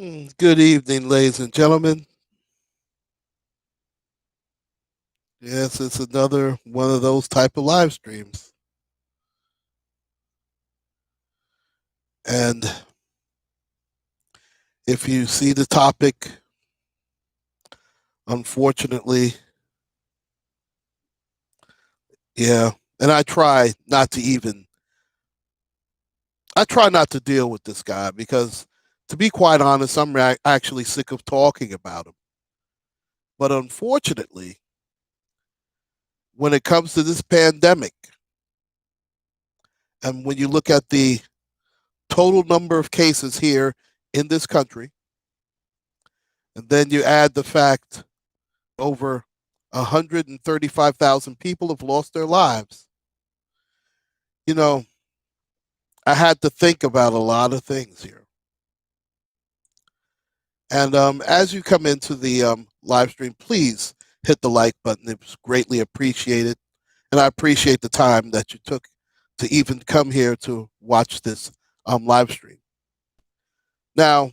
Good evening, ladies and gentlemen. Yes, it's another one of those type of live streams. And if you see the topic, unfortunately, yeah. And I try not to deal with this guy because, to be quite honest, I'm actually sick of talking about him. But unfortunately, when it comes to this pandemic, and when you look at the total number of cases here in this country, and then you add the fact over 135,000 people have lost their lives. You know, I had to think about a lot of things here. And as you come into the live stream, please hit the like button. It's greatly appreciated. And I appreciate the time that you took to even come here to watch this live stream. Now,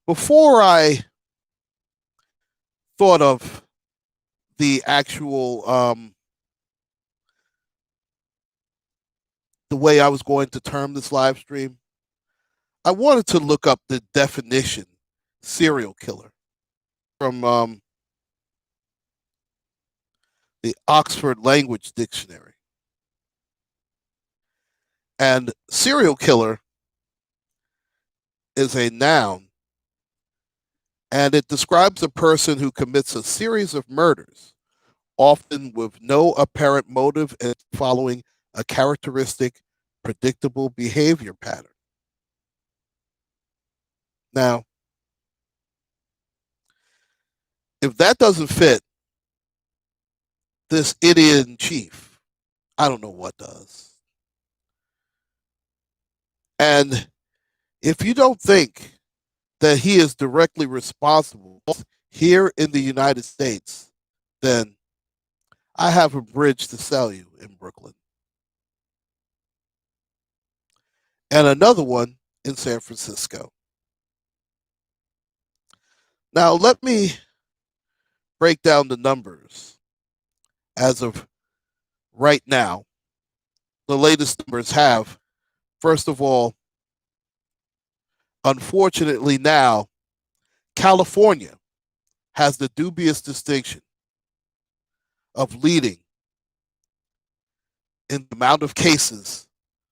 before I thought of the actual the way I was going to term this live stream, I wanted to look up the definition serial killer from the Oxford Language Dictionary. And serial killer is a noun, and it describes a person who commits a series of murders, often with no apparent motive and following a characteristic, predictable behavior pattern. Now, if that doesn't fit this idiot in chief, I don't know what does. And if you don't think that he is directly responsible here in the United States, then I have a bridge to sell you in Brooklyn. And another one in San Francisco. Now, let me break down the numbers as of right now. The latest numbers have, first of all, unfortunately now, California has the dubious distinction of leading in the amount of cases,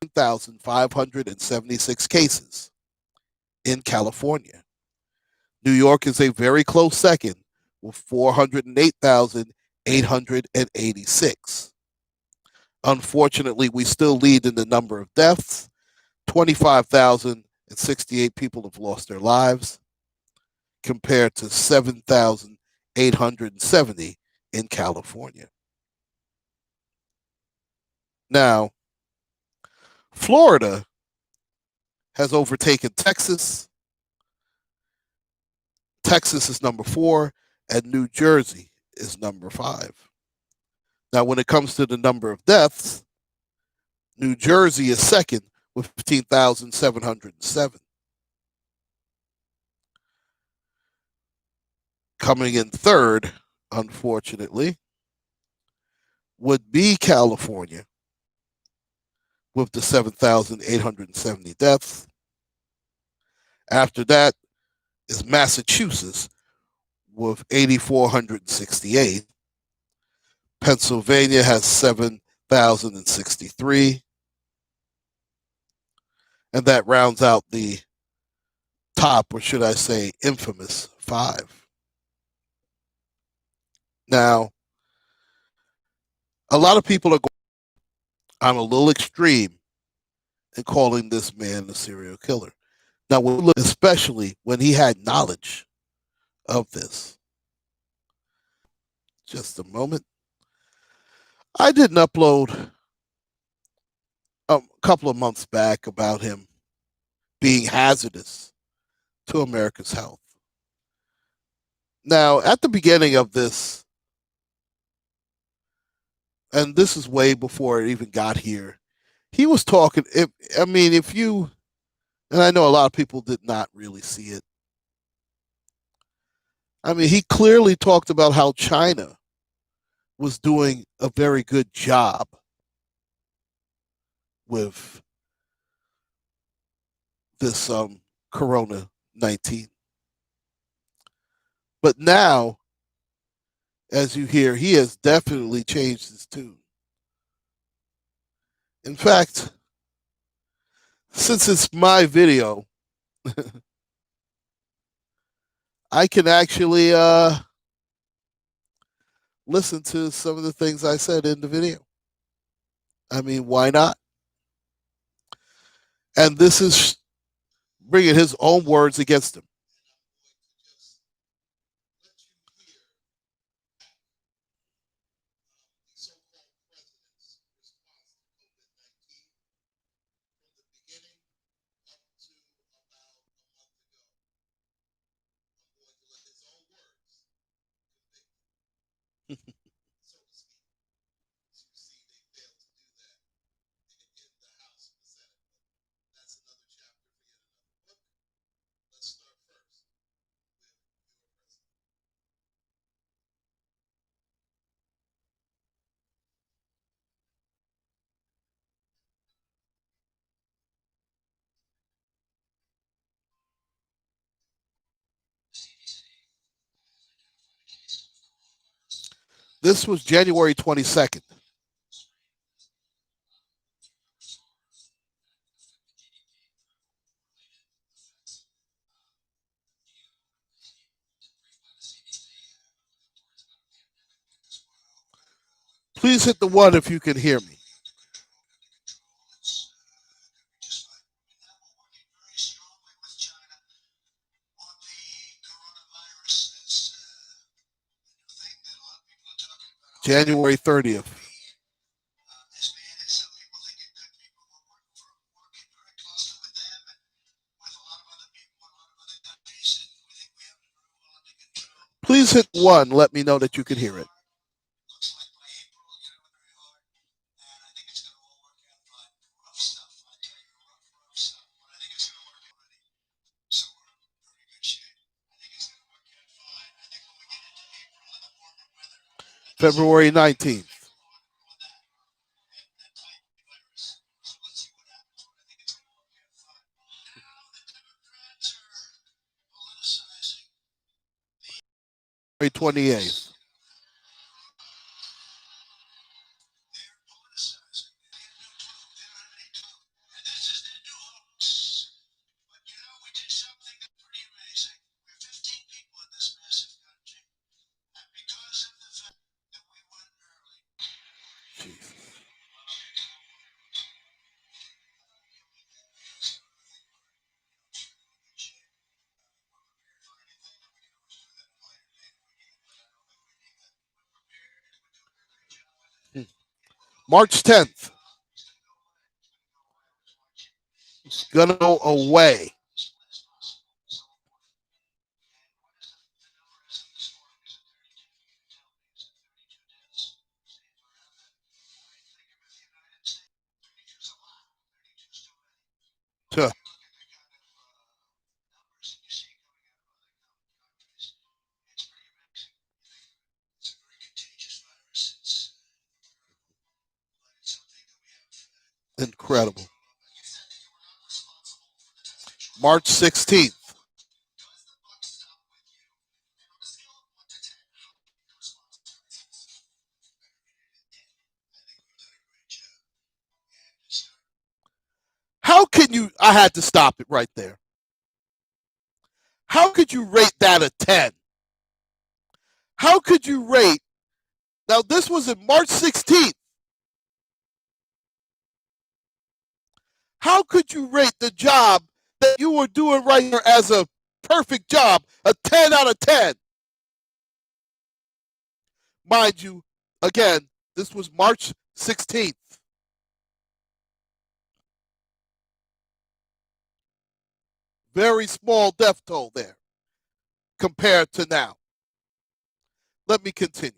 1,576 cases in California. New York is a very close second with 408,886. Unfortunately, we still lead in the number of deaths. 25,068 people have lost their lives compared to 7,870 in California. Now, Florida has overtaken Texas. Texas is number 4, and New Jersey is number 5. Now, when it comes to the number of deaths, New Jersey is second with 15,707. Coming in third, unfortunately, would be California with the 7,870 deaths. After that is Massachusetts with 8,468. Pennsylvania has 7,063. And that rounds out the top, or should I say, infamous 5. Now, a lot of people are going, I'm a little extreme in calling this man a serial killer. Now, especially when he had knowledge of this. Just a moment. I did an upload a couple of months back about him being hazardous to America's health. Now, at the beginning of this, and this is way before it even got here, he was talking. And I know a lot of people did not really see it, I mean, he clearly talked about how China was doing a very good job with this Corona 19. But now, as you hear, he has definitely changed his tune. In fact, since it's my video, I can actually listen to some of the things I said in the video. I mean, why not? And this is bringing his own words against him. This was January 22nd. Please hit the one if you can hear me. January 30th. Please hit one. Let me know that you can hear it. February 19th. February 28th. March 10th. It's gonna go away. Tuh. Incredible. March 16th. How can you? I had to stop it right there. How could you rate that a 10? How could you rate? Now, this was in March 16th. How could you rate the job that you were doing right here as a perfect job, a 10 out of 10? Mind you, again, this was March 16th. Very small death toll there compared to now. Let me continue.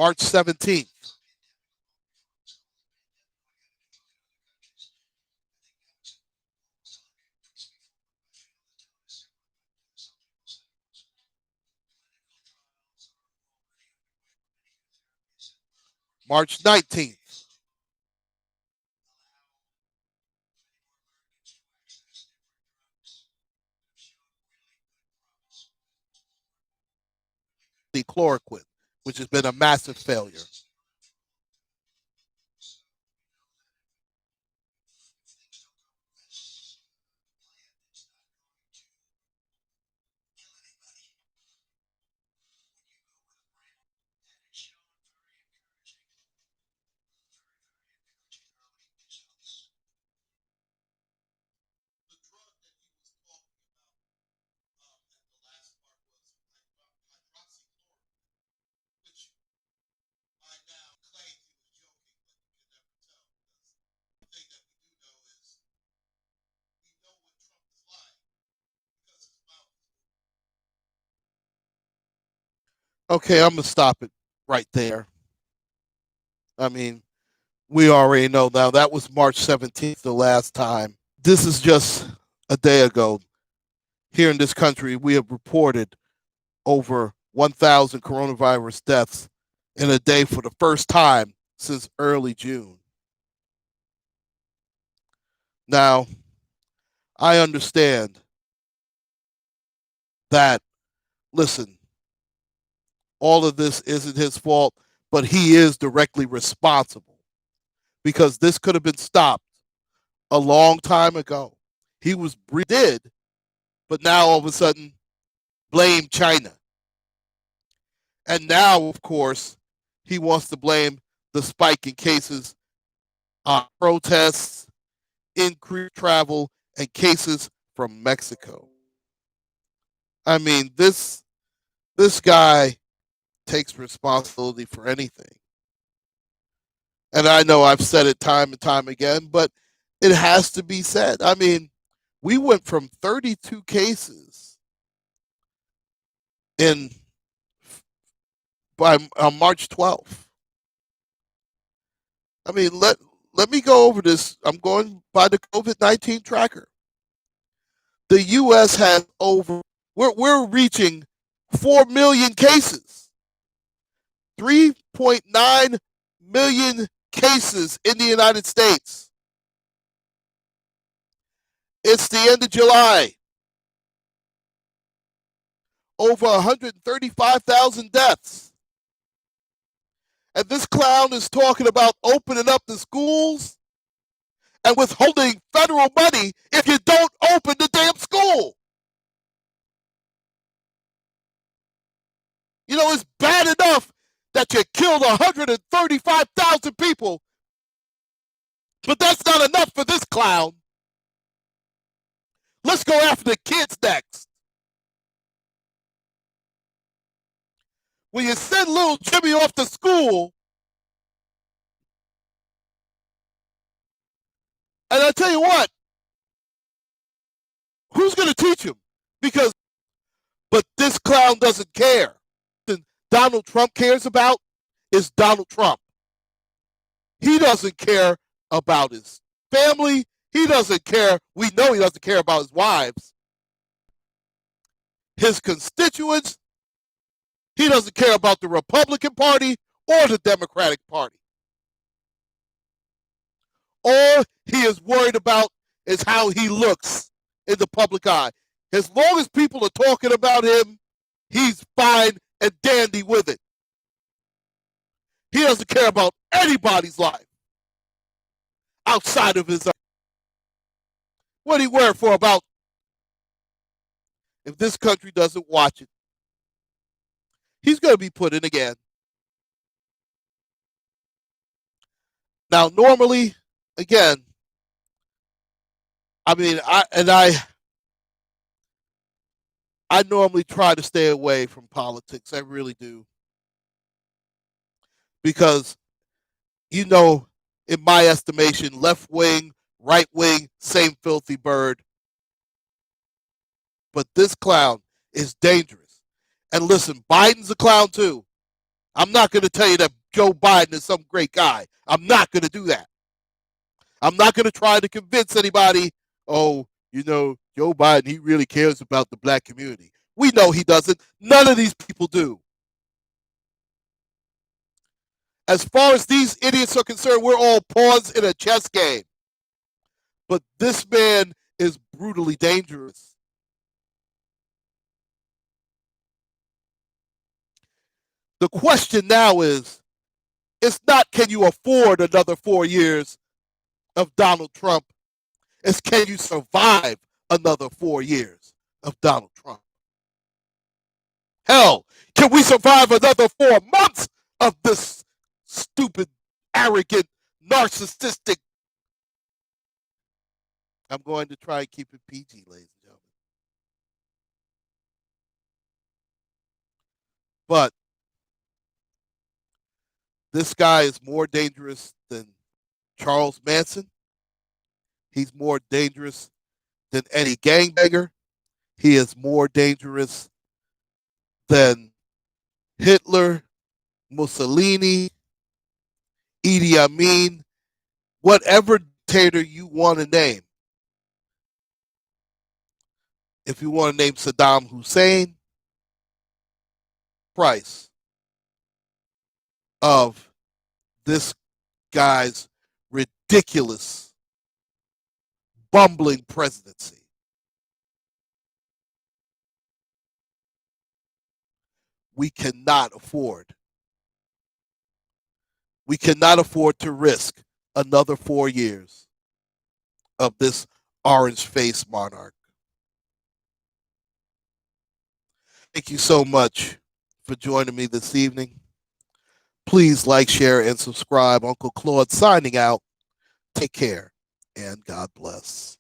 March 17th. March 19th. The chloroquine, which has been a massive failure. Okay, I'm going to stop it right there. I mean, we already know now that was March 17th, the last time. This is just a day ago. Here in this country, we have reported over 1,000 coronavirus deaths in a day for the first time since early June. Now, I understand that, listen, all of this isn't his fault, but he is directly responsible because this could have been stopped a long time ago. He was did, but now all of a sudden blame China. And now, of course, he wants to blame the spike in cases on protests, increased travel, and cases from Mexico. I mean, this guy takes responsibility for anything. And I know I've said it time and time again, but it has to be said. I mean, we went from 32 cases in by on March 12th. I mean, let me go over this. I'm going by the COVID-19 tracker. The U.S. has we're reaching 4 million cases, 3.9 million cases in the United States. It's the end of July. Over 135,000 deaths. And this clown is talking about opening up the schools and withholding federal money if you don't open the damn school. You know, it's bad enough that you killed 135,000 people, but that's not enough for this clown. Let's go after the kids next. When you send little Jimmy off to school, and I tell you what, who's going to teach him? But this clown doesn't care. Donald Trump cares about is Donald Trump. He doesn't care about his family. He doesn't care. We know he doesn't care about his wives. His constituents. He doesn't care about the Republican Party or the Democratic Party. All he is worried about is how he looks in the public eye. As long as people are talking about him, he's fine and dandy with it. He doesn't care about anybody's life outside of his own. What do he wear for about? If this country doesn't watch it, he's going to be put in again. Now, normally, again, I mean, I normally try to stay away from politics. I really do. Because, you know, in my estimation, left wing, right wing, same filthy bird. But this clown is dangerous. And listen, Biden's a clown too. I'm not going to tell you that Joe Biden is some great guy. I'm not going to do that. I'm not going to try to convince anybody, oh, Joe Biden, he really cares about the black community. We know he doesn't. None of these people do. As far as these idiots are concerned, we're all pawns in a chess game. But this man is brutally dangerous. The question now is, it's not can you afford another 4 years of Donald Trump? It's can you survive another 4 years of Donald Trump? Hell, can we survive another 4 months of this stupid, arrogant, narcissistic? I'm going to try and keep it PG, ladies and gentlemen. But this guy is more dangerous than Charles Manson. He's more dangerous than any gangbanger. He is more dangerous than Hitler, Mussolini, Idi Amin, whatever dictator you want to name. If you want to name Saddam Hussein, price of this guy's ridiculous, bumbling presidency. We cannot afford. We cannot afford to risk another 4 years of this orange-faced monarch. Thank you so much for joining me this evening. Please like, share, and subscribe. Uncle Claude signing out. Take care, and God bless.